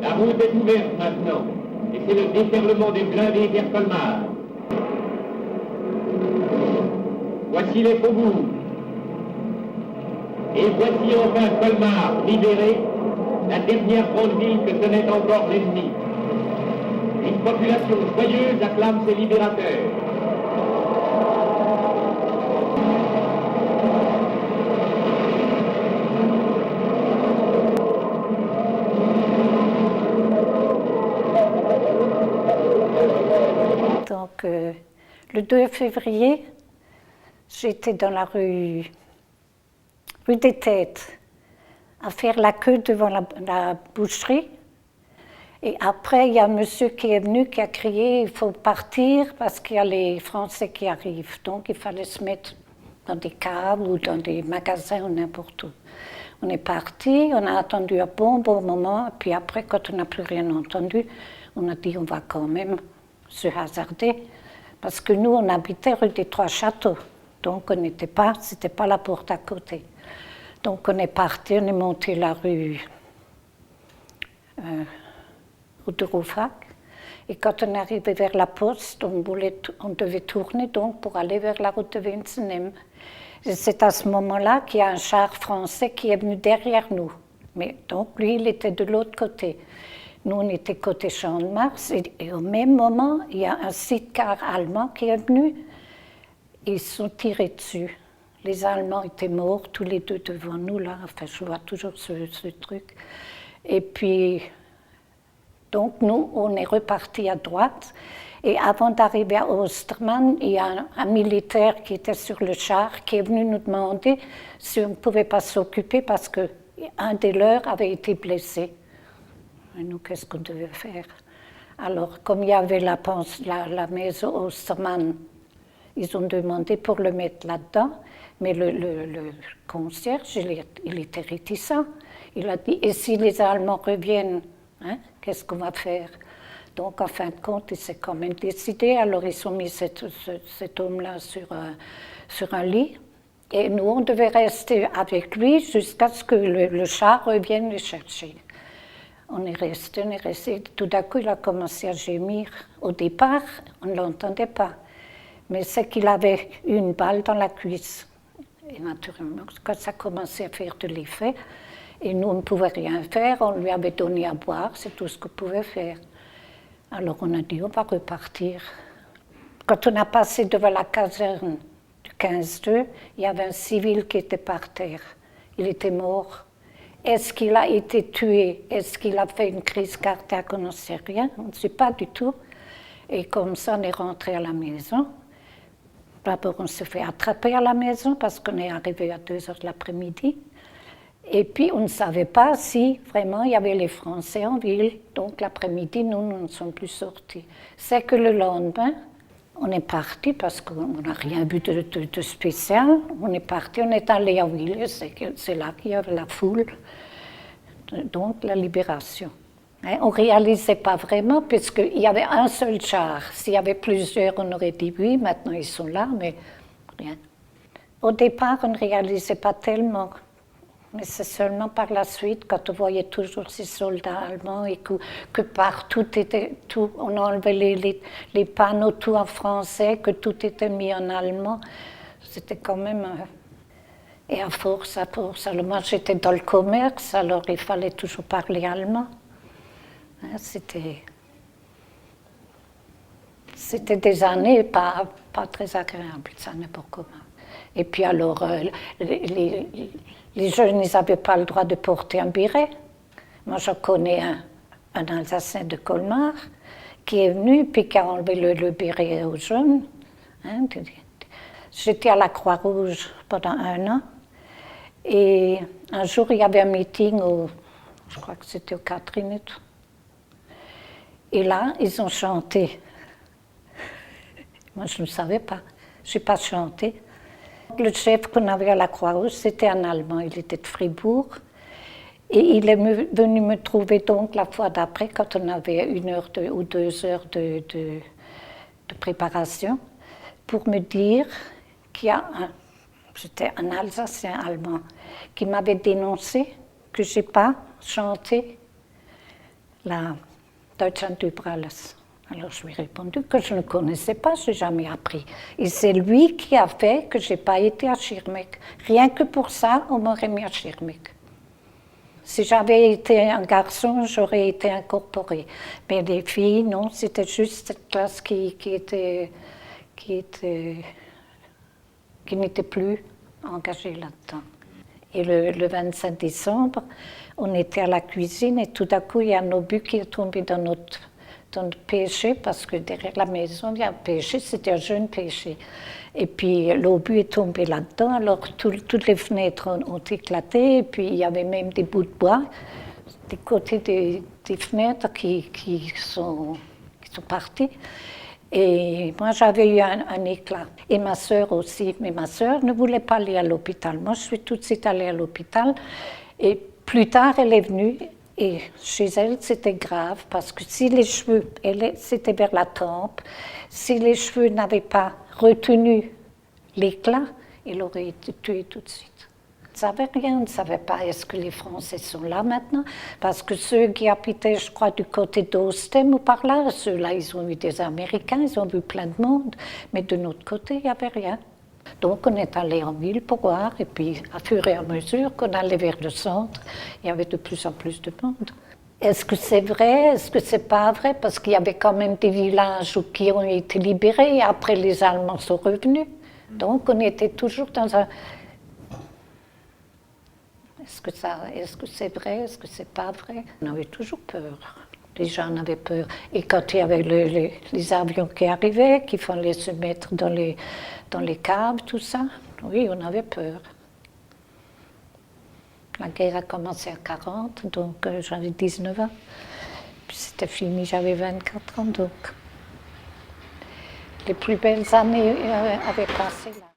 La route est ouverte maintenant, et c'est le déferlement des blindés vers Colmar. Voici les faubourgs. Et voici enfin Colmar, libéré, la dernière grande ville que tenait encore l'ennemi. Une population joyeuse acclame ses libérateurs. Donc, le 2 février, j'étais dans la rue des Têtes, à faire la queue devant la boucherie. Et après, il y a un monsieur qui est venu, qui a crié « il faut partir parce qu'il y a les Français qui arrivent ». Donc, il fallait se mettre dans des caves ou dans des magasins ou n'importe où. On est parti, on a attendu un bon moment, et puis après, quand on n'a plus rien entendu, on a dit on va quand même se hasarder, parce que nous, on habitait rue des Trois Châteaux, donc on n'était pas, c'était pas la porte à côté. Donc on est parti, on est monté la rue de Rouffach, et quand on est arrivé vers la poste, on devait tourner donc pour aller vers la route de Wintzenheim. C'est à ce moment-là qu'il y a un char français qui est venu derrière nous. Mais donc lui, il était de l'autre côté. Nous, on était côté Champ de Mars, et au même moment, il y a un sidecar allemand qui est venu. Ils se sont tirés dessus. Les Allemands étaient morts, tous les deux devant nous, là. Enfin, je vois toujours ce truc. Et puis, donc, nous, on est repartis à droite. Et avant d'arriver à Ostermann, il y a un militaire qui était sur le char qui est venu nous demander si on ne pouvait pas s'occuper parce qu'un des leurs avait été blessé. Et nous, qu'est-ce qu'on devait faire? Alors, comme il y avait la maison Ostermann, ils ont demandé pour le mettre là-dedans, mais le concierge, il était réticent. Il a dit, et si les Allemands reviennent, hein, qu'est-ce qu'on va faire? Donc, en fin de compte, il s'est quand même décidé. Alors, ils ont mis cet homme-là sur un lit. Et nous, on devait rester avec lui jusqu'à ce que le char revienne le chercher. On est resté. Tout d'un coup, il a commencé à gémir. Au départ, on ne l'entendait pas. Mais c'est qu'il avait une balle dans la cuisse. Et naturellement, quand ça commençait à faire de l'effet, et nous, on ne pouvait rien faire, on lui avait donné à boire, c'est tout ce qu'on pouvait faire. Alors on a dit, on va repartir. Quand on a passé devant la caserne du 15-2, il y avait un civil qui était par terre. Il était mort. Est-ce qu'il a été tué? Est-ce qu'il a fait une crise cardiaque? On n'en sait rien, on ne sait pas du tout. Et comme ça, on est rentré à la maison. D'abord, on s'est fait attraper à la maison parce qu'on est arrivé à 2h de l'après-midi. Et puis, on ne savait pas si vraiment il y avait les Français en ville. Donc, l'après-midi, nous ne sommes plus sortis. C'est que le lendemain, on est parti parce qu'on n'a rien vu de spécial. On est parti, on est allé à Williers, c'est là qu'il y avait la foule. Donc, la libération. On ne réalisait pas vraiment, puisqu'il y avait un seul char. S'il y avait plusieurs, on aurait dit oui, maintenant ils sont là, mais rien. Au départ, on ne réalisait pas tellement. Mais c'est seulement par la suite, quand on voyait toujours ces soldats allemands et que partout on enlevait les panneaux tout en français, que tout était mis en allemand, c'était quand même... Et à force, alors moi j'étais dans le commerce, alors il fallait toujours parler allemand. C'était des années pas très agréables, ça n'importe comment. Et puis alors, les jeunes, ils n'avaient pas le droit de porter un béret. Moi, je connais un Alsacien de Colmar qui est venu, puis qui a enlevé le béret aux jeunes. Hein. J'étais à la Croix-Rouge pendant 1 an. Et un jour, il y avait un meeting, je crois que c'était au Catherine. Et là, ils ont chanté. Moi, je ne savais pas. Je n'ai pas chanté. Le chef qu'on avait à la Croix-Rouge, c'était un Allemand, il était de Fribourg. Et il est venu me trouver donc la fois d'après, quand on avait 1 heure ou 2 heures de préparation, pour me dire qu'il y a c'était un Alsacien allemand, qui m'avait dénoncé que je n'ai pas chanter la Deutschland über alles. Alors je lui ai répondu que je ne connaissais pas, je n'ai jamais appris. Et c'est lui qui a fait que je n'ai pas été à Schirmeck. Rien que pour ça, on m'aurait mis à Schirmeck. Si j'avais été un garçon, j'aurais été incorporée. Mais les filles, non, c'était juste cette classe qui n'était plus engagée là-dedans. Et le 25 décembre, on était à la cuisine et tout à coup, il y a un obus qui est tombé dans notre pêcher, parce que derrière la maison, il y a un pêcher, c'était un jeune pêcher. Et puis l'obus est tombé là-dedans, alors toutes les fenêtres ont éclaté, et puis il y avait même des bouts de bois des côtés des fenêtres qui sont partis. Et moi, j'avais eu un éclat. Et ma sœur aussi. Mais ma sœur ne voulait pas aller à l'hôpital. Moi, je suis tout de suite allée à l'hôpital. Et plus tard, elle est venue. Et chez elle, c'était grave parce que si les cheveux, c'était vers la tempe, si les cheveux n'avaient pas retenu l'éclat, il aurait été tué tout de suite. On ne savait rien, on ne savait pas est-ce que les Français sont là maintenant, parce que ceux qui habitaient, je crois, du côté d'Ostem ou par là, ceux-là, ils ont vu des Américains, ils ont vu plein de monde, mais de notre côté, il n'y avait rien. Donc on est allé en ville pour voir, et puis à fur et à mesure qu'on allait vers le centre, il y avait de plus en plus de monde. Est-ce que c'est vrai? Est-ce que c'est pas vrai? Parce qu'il y avait quand même des villages qui ont été libérés, et après les Allemands sont revenus. Donc on était toujours dans un... Est-ce que c'est vrai? Est-ce que c'est pas vrai? On avait toujours peur. Les gens avaient peur. Et quand il y avait les avions qui arrivaient, qu'il fallait se mettre dans les caves, tout ça, oui, on avait peur. La guerre a commencé à 40, donc j'avais 19 ans. Puis c'était fini, j'avais 24 ans, donc les plus belles années avaient passé là.